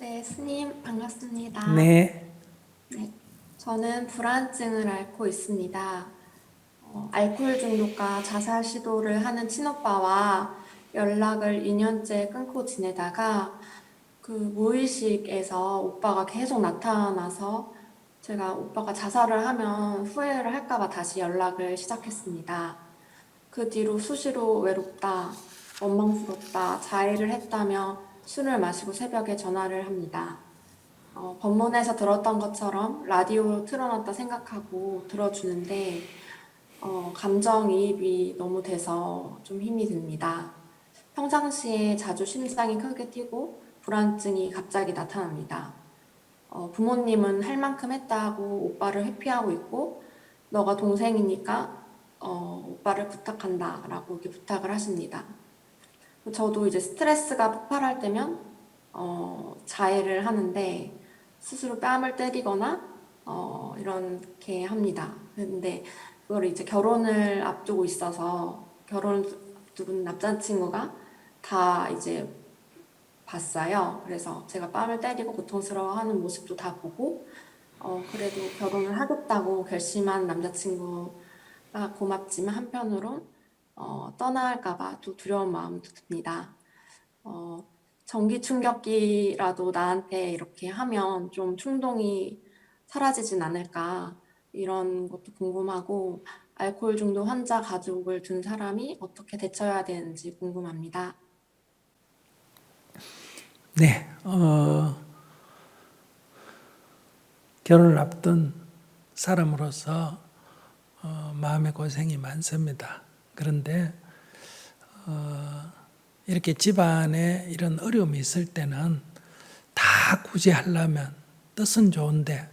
네, 스님 반갑습니다. 네, 네, 저는 불안증을 앓고 있습니다. 알코올 중독과 자살 시도를 하는 친오빠와 연락을 2년째 끊고 지내다가 그 무의식에서 오빠가 계속 나타나서 제가 오빠가 자살을 하면 후회를 할까 봐 다시 연락을 시작했습니다. 그 뒤로 수시로 외롭다, 원망스럽다, 자해를 했다며 술을 마시고 새벽에 전화를 합니다. 법문에서 들었던 것처럼 라디오 틀어놨다 생각하고 들어주는데, 감정이입이 너무 돼서 좀 힘이 듭니다. 평상시에 자주 심장이 크게 뛰고 불안증이 갑자기 나타납니다. 부모님은 할 만큼 했다고 오빠를 회피하고 있고, 너가 동생이니까, 오빠를 부탁한다 라고 이렇게 부탁을 하십니다. 저도 이제 스트레스가 폭발할 때면 자해를 하는데 스스로 뺨을 때리거나 이렇게 합니다. 근데 그걸 이제 결혼을 앞두고 있어서 결혼을 앞둔 남자친구가 다 이제 봤어요. 그래서 제가 뺨을 때리고 고통스러워하는 모습도 다 보고 그래도 결혼을 하겠다고 결심한 남자친구가 고맙지만 한편으론 떠나갈까봐 또 두려운 마음도 듭니다. 어, 전기 충격기라도 나한테 이렇게 하면 좀 충동이 사라지진 않을까 이런 것도 궁금하고 알코올 중독 환자 가족을 둔 사람이 어떻게 대처해야 되는지 궁금합니다. 네. 결혼을 앞둔 사람으로서 마음의 고생이 많습니다. 그런데 이렇게 집안에 이런 어려움이 있을 때는 다 굳이 하려면 뜻은 좋은데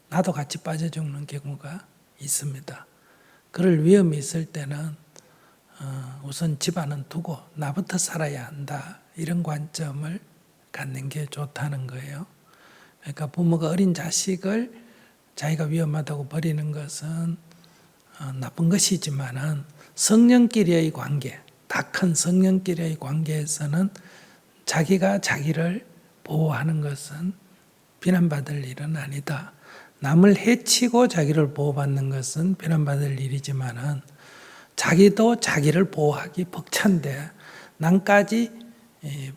나도 같이 빠져 죽는 경우가 있습니다. 그럴 위험이 있을 때는 우선 집안은 두고 나부터 살아야 한다. 이런 관점을 갖는 게 좋다는 거예요. 그러니까 부모가 어린 자식을 자기가 위험하다고 버리는 것은 나쁜 것이지만은 성령끼리의 관계, 다 큰 성령끼리의 관계에서는 자기가 자기를 보호하는 것은 비난받을 일은 아니다. 남을 해치고 자기를 보호받는 것은 비난받을 일이지만은 자기도 자기를 보호하기 벅찬데 남까지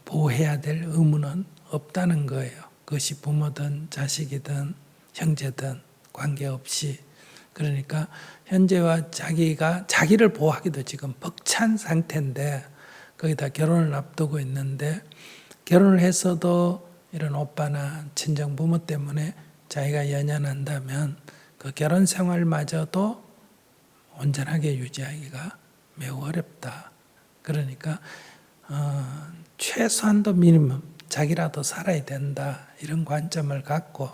보호해야 될 의무는 없다는 거예요. 그것이 부모든 자식이든 형제든 관계없이. 그러니까 현재와 자기가 자기를 보호하기도 지금 벅찬 상태인데 거기다 결혼을 앞두고 있는데 결혼을 했어도 이런 오빠나 친정 부모 때문에 자기가 연연한다면 그 결혼 생활마저도 온전하게 유지하기가 매우 어렵다. 그러니까 최소한도 미니멈 자기라도 살아야 된다. 이런 관점을 갖고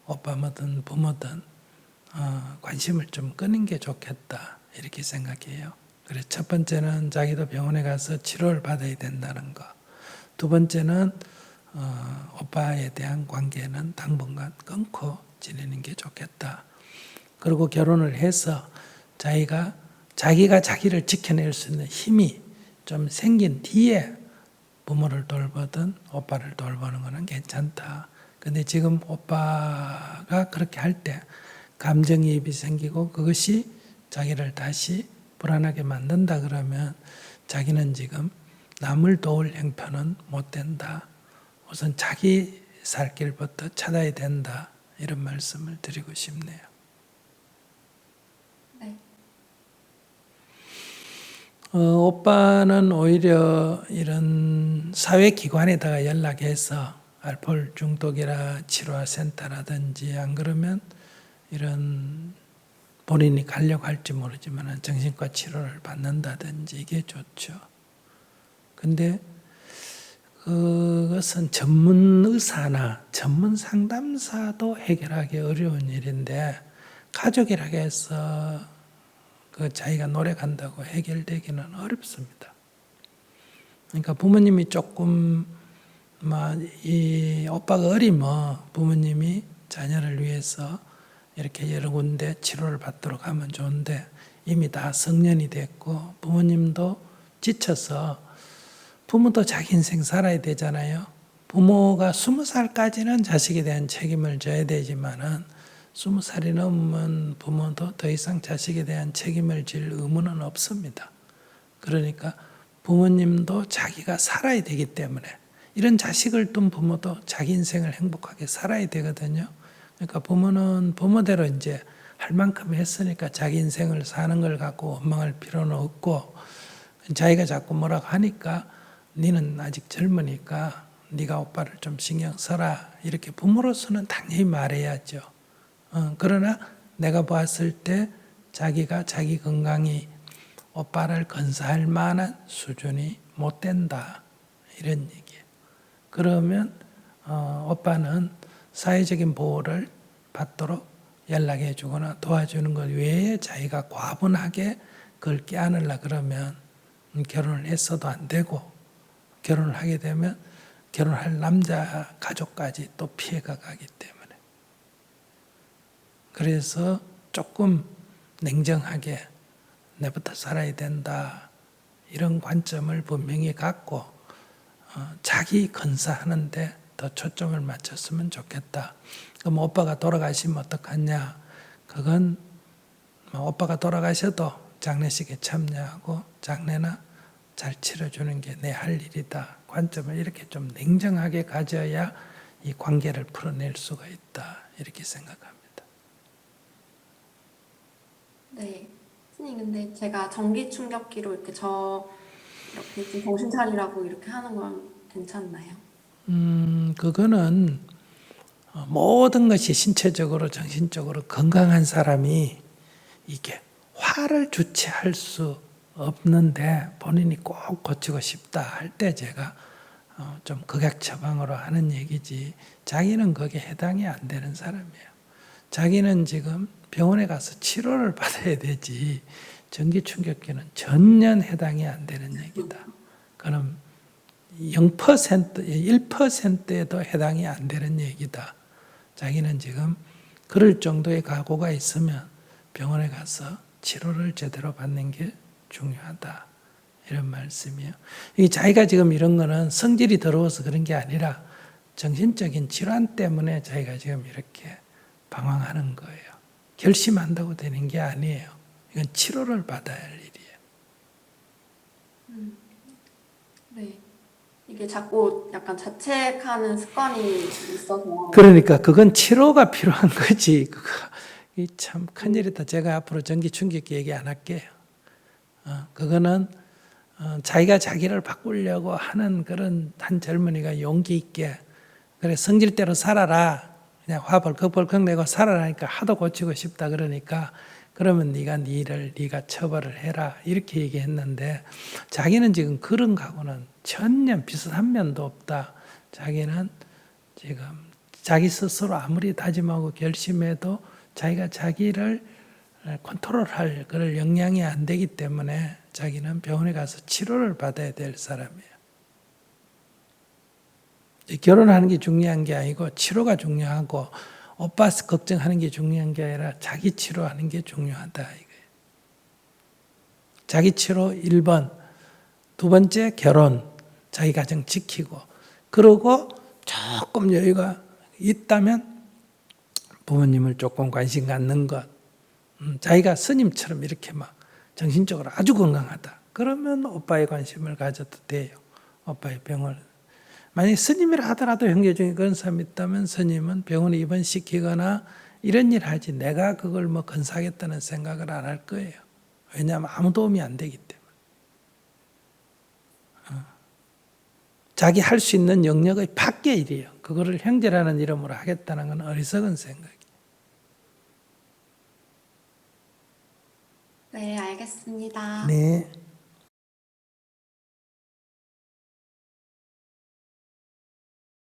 오빠든 부모든 관심을 좀 끄는 게 좋겠다. 이렇게 생각해요. 그래서 첫 번째는 자기도 병원에 가서 치료를 받아야 된다는 거. 두 번째는 오빠에 대한 관계는 당분간 끊고 지내는 게 좋겠다. 그리고 결혼을 해서 자기가 자기를 지켜낼 수 있는 힘이 좀 생긴 뒤에 부모를 돌보든 오빠를 돌보는 것은 괜찮다. 근데 지금 오빠가 그렇게 할 때 감정이입이 생기고 그것이 자기를 다시 불안하게 만든다 그러면 자기는 지금 남을 도울 형편은 못 된다. 우선 자기 살 길부터 찾아야 된다. 이런 말씀을 드리고 싶네요. 네. 오빠는 오히려 이런 사회기관에다가 연락해서 알코올 중독이라 치료센터라든지 안 그러면 이런 본인이 가려고 할지 모르지만 정신과 치료를 받는다든지 이게 좋죠. 근데 그것은 전문 의사나 전문 상담사도 해결하기 어려운 일인데 가족이라고 해서 그 자기가 노력한다고 해결되기는 어렵습니다. 그러니까 부모님이 조금 이 오빠가 어리면 부모님이 자녀를 위해서 이렇게 여러 군데 치료를 받도록 하면 좋은데 이미 다 성년이 됐고 부모님도 지쳐서 부모도 자기 인생 살아야 되잖아요. 부모가 20살까지는 자식에 대한 책임을 져야 되지만은 20살이 넘으면 부모도 더 이상 자식에 대한 책임을 질 의무는 없습니다. 그러니까 부모님도 자기가 살아야 되기 때문에 이런 자식을 둔 부모도 자기 인생을 행복하게 살아야 되거든요. 그러니까 부모는 부모대로 이제 할 만큼 했으니까 자기 인생을 사는 걸 갖고 원망할 필요는 없고, 자기가 자꾸 뭐라고 하니까 니는 아직 젊으니까 네가 오빠를 좀 신경 써라, 이렇게 부모로서는 당연히 말해야죠. 그러나 내가 봤을 때 자기가 자기 건강이 오빠를 건사할 만한 수준이 못 된다, 이런 얘기예요. 그러면 오빠는 사회적인 보호를 받도록 연락해 주거나 도와주는 것 외에 자기가 과분하게 그걸 깨안으려 그러면 결혼을 했어도 안 되고, 결혼을 하게 되면 결혼할 남자 가족까지 또 피해가 가기 때문에, 그래서 조금 냉정하게 내부터 살아야 된다, 이런 관점을 분명히 갖고 자기 건사하는데 더 초점을 맞췄으면 좋겠다. 그럼 오빠가 돌아가시면 어떡하냐? 그건 오빠가 돌아가셔도 장례식에 참여하고 장례나 잘 치러주는 게 내 할 일이다. 관점을 이렇게 좀 냉정하게 가져야 이 관계를 풀어낼 수가 있다, 이렇게 생각합니다. 네. 스님, 근데 제가 전기 충격기로 이렇게 이렇게 좀 정신 차리라고 이렇게 하는 건 괜찮나요? 그거는 모든 것이 신체적으로 정신적으로 건강한 사람이 이게 화를 주체할 수 없는데 본인이 꼭 고치고 싶다 할 때 제가 좀 극약 처방으로 하는 얘기지, 자기는 거기에 해당이 안 되는 사람이에요. 자기는 지금 병원에 가서 치료를 받아야 되지 전기 충격기는 전혀 해당이 안 되는 얘기다. 그럼 0%, 1%에도 해당이 안 되는 얘기다. 자기는 지금 그럴 정도의 각오가 있으면 병원에 가서 치료를 제대로 받는 게 중요하다, 이런 말씀이에요. 이 자기가 지금 이런 거는 성질이 더러워서 그런 게 아니라 정신적인 질환 때문에 자기가 지금 이렇게 방황하는 거예요. 결심한다고 되는 게 아니에요. 이건 치료를 받아야 할 일이에요. 네. 이게 자꾸 약간 자책하는 습관이 있어서. 그러니까 그건 치료가 필요한 거지. 그거 참 큰일이다. 제가 앞으로 전기 충격기 얘기 안 할게요. 그거는 자기가 자기를 바꾸려고 하는 그런 한 젊은이가 용기 있게 그래 성질대로 살아라, 그냥 화 벌컥벌컥 내고 살아라니까 하도 고치고 싶다 그러니까 그러면 네가 네 일을 네가 처벌을 해라, 이렇게 얘기했는데 자기는 지금 그런 각오는 전혀 비슷한 면도 없다. 자기는 지금 자기 스스로 아무리 다짐하고 결심해도 자기가 자기를 컨트롤할 그럴 역량이 안 되기 때문에 자기는 병원에 가서 치료를 받아야 될 사람이에요. 결혼하는 게 중요한 게 아니고 치료가 중요하고 오빠 걱정하는 게 중요한 게 아니라 자기 치료하는 게 중요하다, 이거예요. 자기 치료 1번, 두 번째 결혼, 자기 가정 지키고, 그러고 조금 여유가 있다면 부모님을 조금 관심 갖는 것, 자기가 스님처럼 이렇게 막 정신적으로 아주 건강하다, 그러면 오빠의 관심을 가져도 돼요. 오빠의 병을. 만약에 스님이라 하더라도 형제 중에 그런 사람이 있다면 스님은 병원에 입원시키거나 이런 일 하지, 내가 그걸 뭐 건사하겠다는 생각을 안 할 거예요. 왜냐하면 아무 도움이 안 되기 때문에. 자기 할 수 있는 영역의 밖의 일이에요. 그거를 형제라는 이름으로 하겠다는 건 어리석은 생각이에요. 네, 알겠습니다. 네.